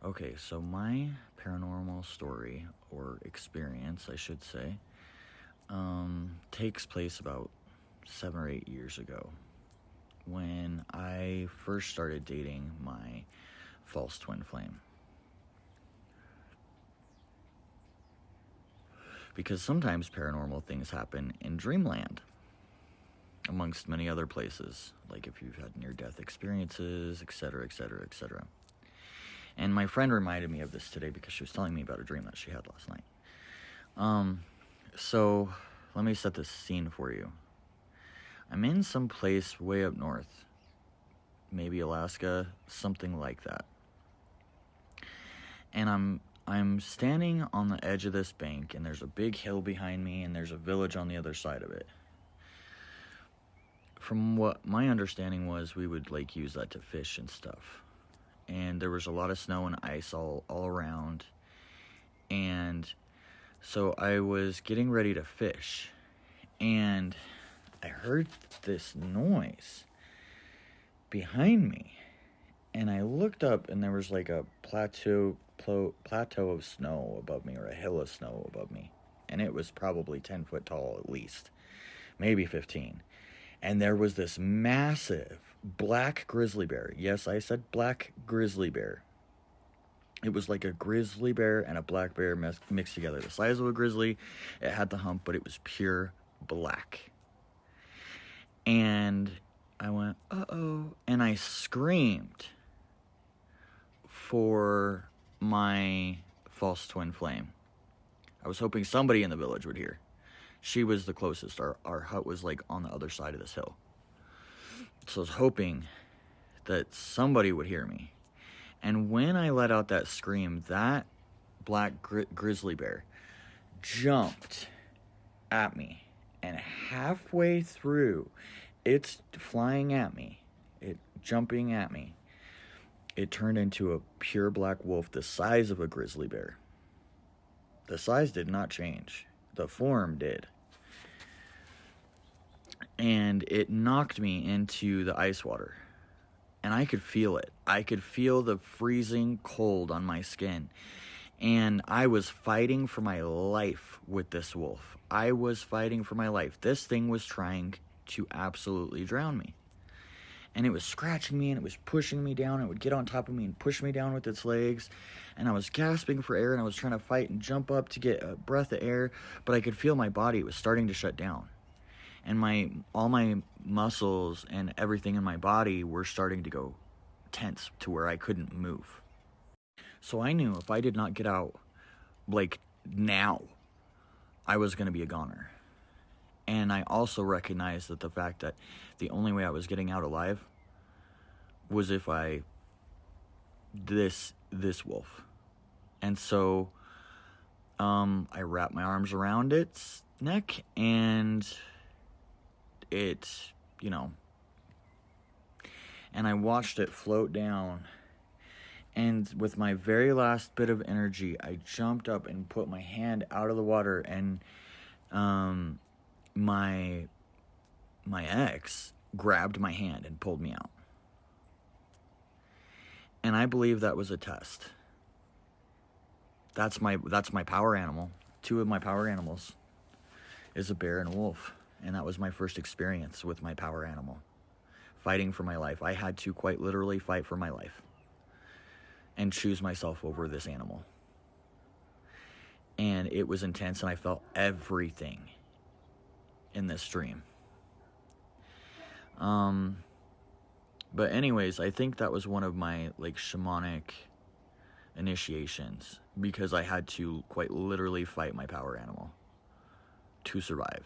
Okay, so my paranormal story, or experience, I should say, takes place about 7 or 8 years ago when I first started dating my false twin flame. Because sometimes paranormal things happen in dreamland, amongst many other places, like if you've had near-death experiences, etc., etc., etc. And my friend reminded me of this today because she was telling me about a dream that she had last night. So let me set this scene for you. I'm in some place way up north, maybe Alaska, something like that. And I'm standing on the edge of this bank, and there's a big hill behind me, and there's a village on the other side of it. From what my understanding was, we would use that to fish and stuff. And there was a lot of snow and ice all around. And so I was getting ready to fish, and I heard this noise behind me. And I looked up, and there was a plateau of snow above me, or a hill of snow above me. And it was probably 10 foot tall at least, maybe 15. And there was this massive black grizzly bear. Yes, I said black grizzly bear. It was like a grizzly bear and a black bear mixed together. The size of a grizzly, it had the hump, but it was pure black. And I went, uh-oh, and I screamed for my false twin flame. I was hoping somebody in the village would hear. She was the closest. Our hut was on the other side of this hill. So I was hoping that somebody would hear me. And when I let out that scream, that black grizzly bear jumped at me. And halfway through, it's flying at me, jumping at me, it turned into a pure black wolf the size of a grizzly bear. The size did not change. The form did. And it knocked me into the ice water. And I could feel it. I could feel the freezing cold on my skin. And I was fighting for my life with this wolf. I was fighting for my life. This thing was trying to absolutely drown me. And it was scratching me, and it was pushing me down. It would get on top of me and push me down with its legs. And I was gasping for air, and I was trying to fight and jump up to get a breath of air. But I could feel my body was starting to shut down. And all my muscles and everything in my body were starting to go tense to where I couldn't move. So I knew if I did not get out, now, I was going to be a goner. And I also recognized that the fact that the only way I was getting out alive was if this wolf. And so I wrapped my arms around its neck, and and I watched it float down. And with my very last bit of energy, I jumped up and put my hand out of the water, and my ex grabbed my hand and pulled me out. And I believe that was a test. That's my power animal. Two of my power animals is a bear and a wolf. And that was my first experience with my power animal. Fighting for my life. I had to quite literally fight for my life. And choose myself over this animal. And it was intense, and I felt everything in this dream. But anyways, I think that was one of my shamanic initiations, because I had to quite literally fight my power animal to survive.